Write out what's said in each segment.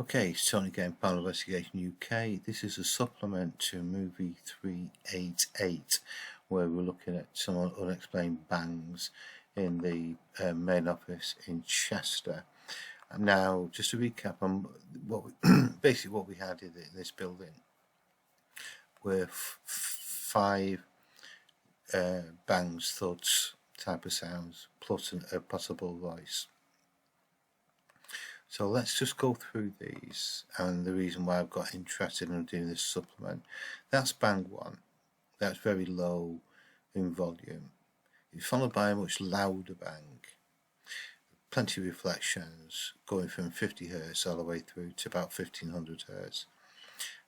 Okay, it's Tony again, Paranormal Investigation UK. This is a supplement to movie 388, where we're looking at some unexplained bangs in the main office in Chester. Now, just to recap on basically what we had in this building were five bangs, thuds type of sounds, plus a possible voice. So let's just go through these and the reason why I've got interested in doing this supplement. That's bang one. That's very low in volume. It's followed by a much louder bang. Plenty of reflections going from 50 Hz all the way through to about 1500 Hz.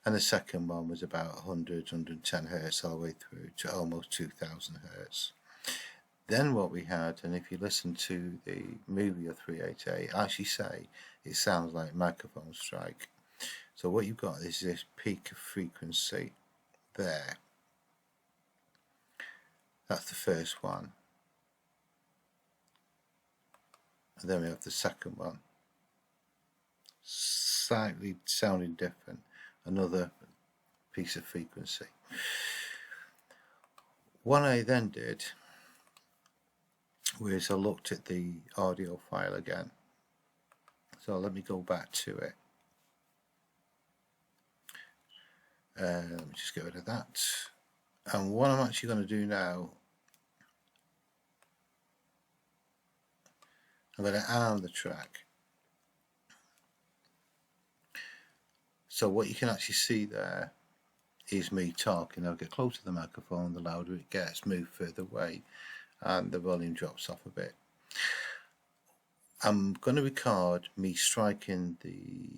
And the second one was about 100, 110 Hz all the way through to almost 2000 Hz. Then what we had, and if you listen to the movie of 388, I actually say it sounds like microphone strike. So what you've got is this peak of frequency there. That's the first one. And then we have the second one. Slightly sounding different. Another piece of frequency. What I then did was I looked at the audio file again. So let me go back to it. Let me just get rid of that. And what I'm actually going to do now, I'm going to arm the track. So what you can actually see there is me talking. I'll get closer to the microphone, the louder it gets, move further away, and the volume drops off a bit. I'm going to record me striking the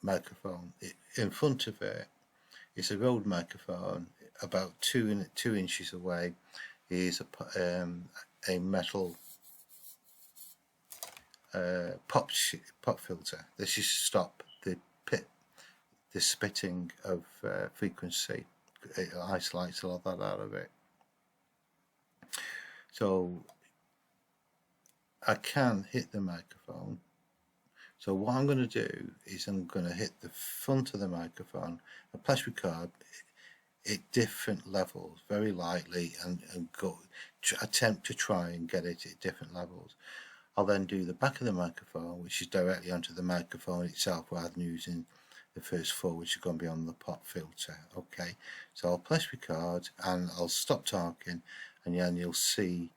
microphone. In front of it is a Rode microphone. About 2 inches away is a metal pop filter. This is to stop the spitting of frequency. It isolates a lot of that out of it. So I can hit the microphone. So what I'm going to do is I'm going to hit the front of the microphone and press record at different levels, very lightly, and attempt to try and get it at different levels. I'll then do the back of the microphone, which is directly onto the microphone itself, rather than using the first 4, which are going to be on the pop filter. Okay, so I'll press record and I'll stop talking, and then you'll see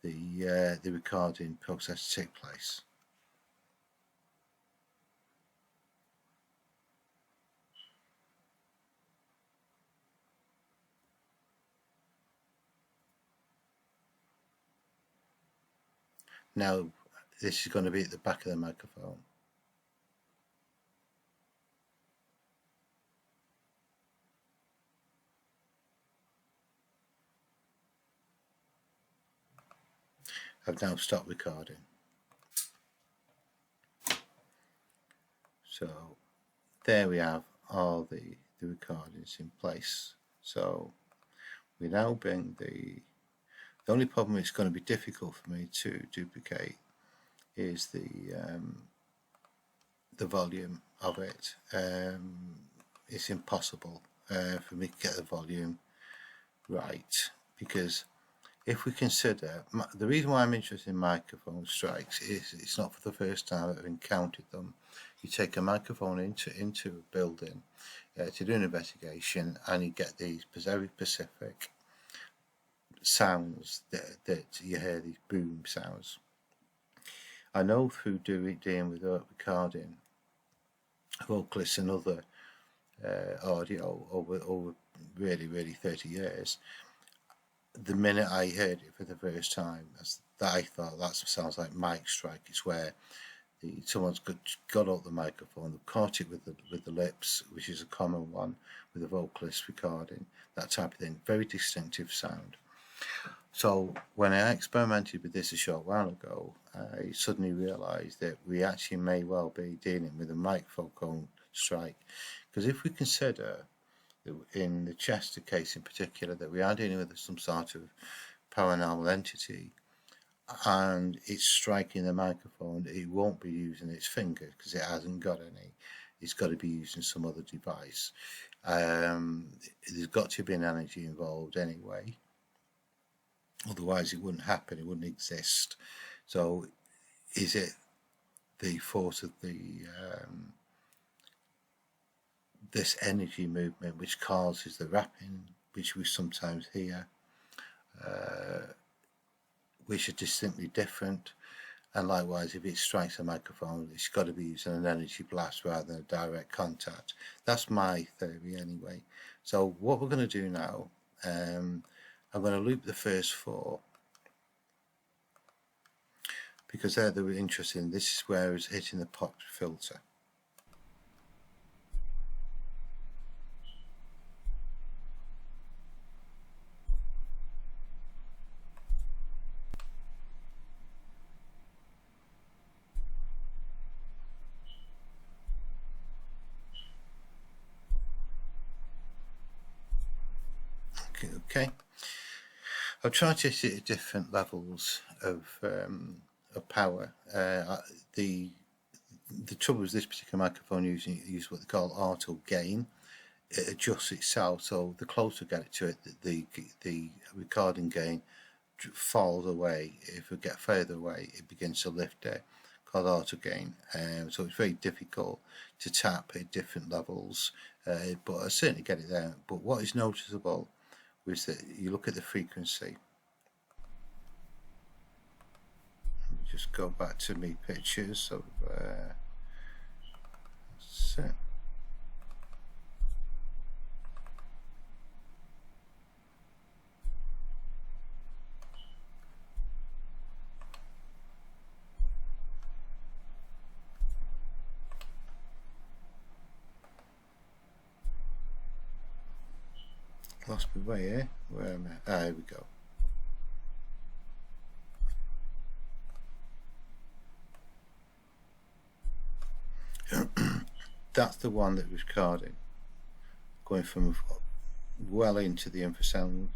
the recording process take place. Now this is going to be at the back of the microphone. I've now stopped recording. So there we have all the recordings in place. So we now bring the only problem it's going to be difficult for me to duplicate is the volume of it. It's impossible for me to get the volume right, because if we consider, the reason why I'm interested in microphone strikes is it's not for the first time I've encountered them. You take a microphone into a building to do an investigation, and you get these very specific sounds that you hear, these boom sounds. I know through dealing with recording vocalists and other audio over really 30 years, the minute I heard it for the first time, that I thought that sounds like mic strike. It's where someone's got out the microphone, they've caught it with the lips, which is a common one with a vocalist recording, that type of thing. Very distinctive sound. So when I experimented with this a short while ago, I suddenly realised that we actually may well be dealing with a microphone strike, because if we consider in the Chester case in particular that we are dealing with some sort of paranormal entity, and it's striking the microphone, it won't be using its finger because it hasn't got any. It's got to be using some other device. There's got to be an energy involved anyway, otherwise it wouldn't happen, it wouldn't exist. So is it the force of the this energy movement which causes the rapping, which we sometimes hear, which are distinctly different? And likewise, if it strikes a microphone, it's got to be using an energy blast rather than a direct contact. That's my theory anyway. So what we're going to do now, I'm going to loop the first 4, because they're the interesting. This is where it's hitting the pop filter. Okay. I'll try to hit it at different levels of power. The trouble with this particular microphone uses what they call auto gain. It adjusts itself, so the closer I get it to it, the recording gain falls away. If we get further away, it begins to lift it, called auto gain. So it's very difficult to tap at different levels, but I certainly get it there. But what is noticeable is that you look at the frequency. Let me just go back to me pictures of so. Lost my way here. Where am I? Ah, here we go. That's the one that was recording, going from well into the infrasound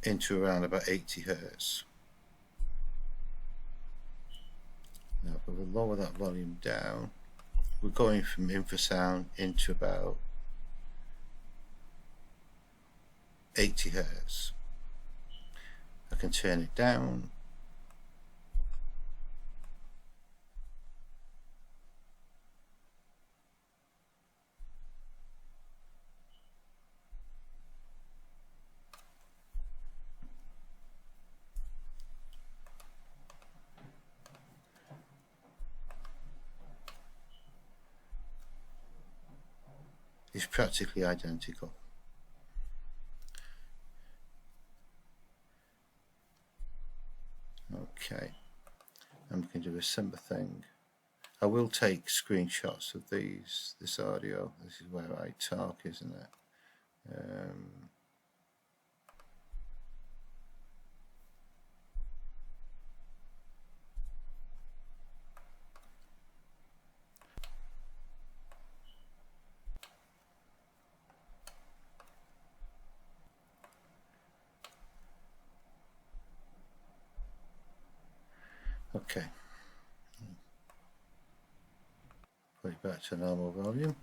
into around about 80 Hertz. Now if we lower that volume down, we're going from infrasound into about 80 Hertz. I can turn it down. It's practically identical. Okay, and we can do a similar thing. I will take screenshots of this audio. This is where I talk, isn't it? Okay, put it back to normal volume.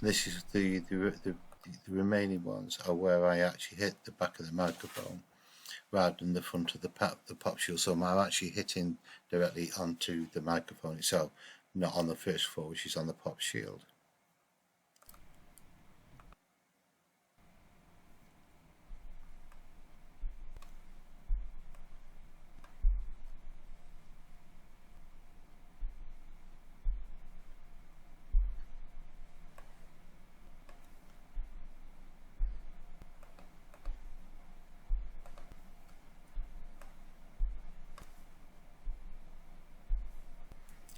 This is the remaining ones are where I actually hit the back of the microphone rather than the front of the pop shield. So I'm actually hitting directly onto the microphone itself, not on the first 4, which is on the pop shield.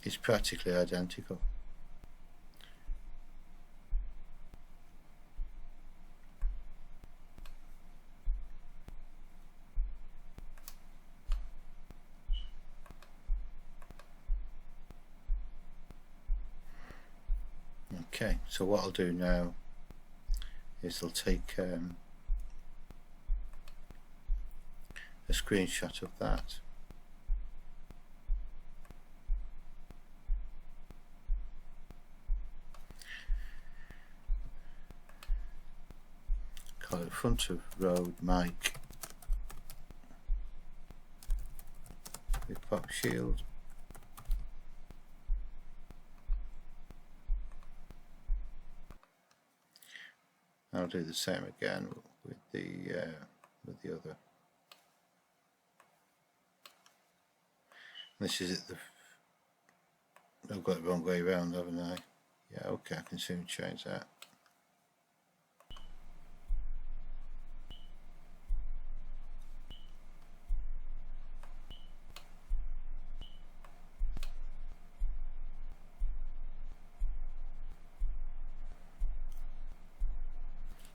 It's practically identical. Okay, so what I'll do now is I'll take a screenshot of that. Call it front of road mic with pop shield. I'll do the same again with the other. This is it. I've got it the wrong way around, haven't I? Yeah, okay, I can soon change that.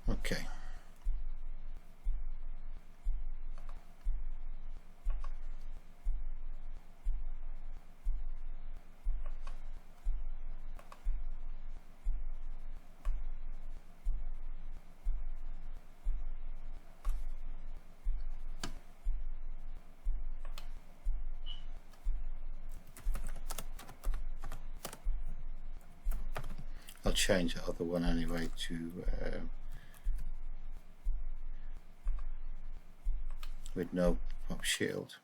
Okay. I'll change the other one anyway to with no pop shield.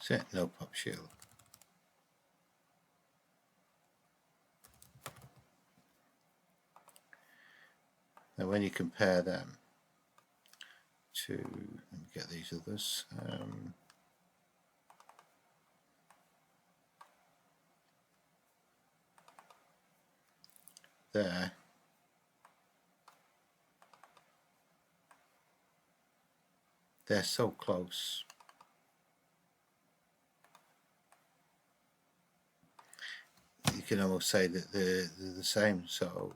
That's it, no pop shield. Now when you compare them to, let me get these others, there, they're so close. You can almost say that they're the same. So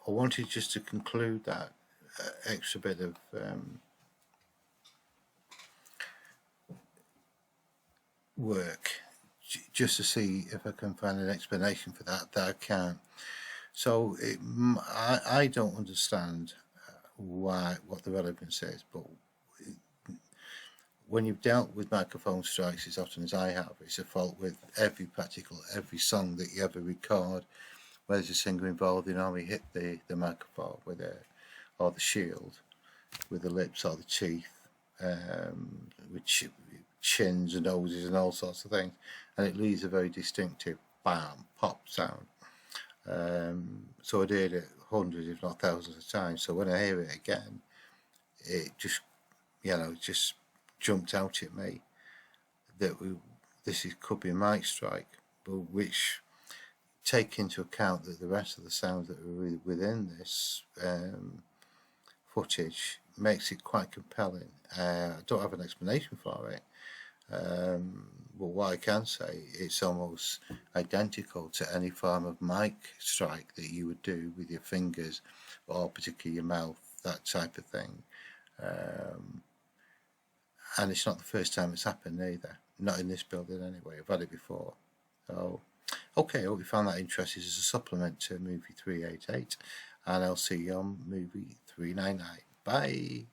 I wanted just to conclude that extra bit of work just to see if I can find an explanation for that I can't. So I don't understand what the relevance is, but when you've dealt with microphone strikes as often as I have, it's a fault with every song that you ever record, where there's a singer involved in how he hit the microphone with or the shield with the lips or the teeth, with chins and noses and all sorts of things, and it leaves a very distinctive bam pop sound. So I did it hundreds if not thousands of times, so when I hear it again, it just, just jumped out at me that this could be a mic strike, but which take into account that the rest of the sounds that are within this footage makes it quite compelling. I don't have an explanation for it, but what I can say, it's almost identical to any form of mic strike that you would do with your fingers or particularly your mouth, that type of thing. And it's not the first time it's happened either, not in this building anyway. I've had it before. So okay, I hope you found that interesting as a supplement to movie 388, and I'll see you on movie 399. Bye.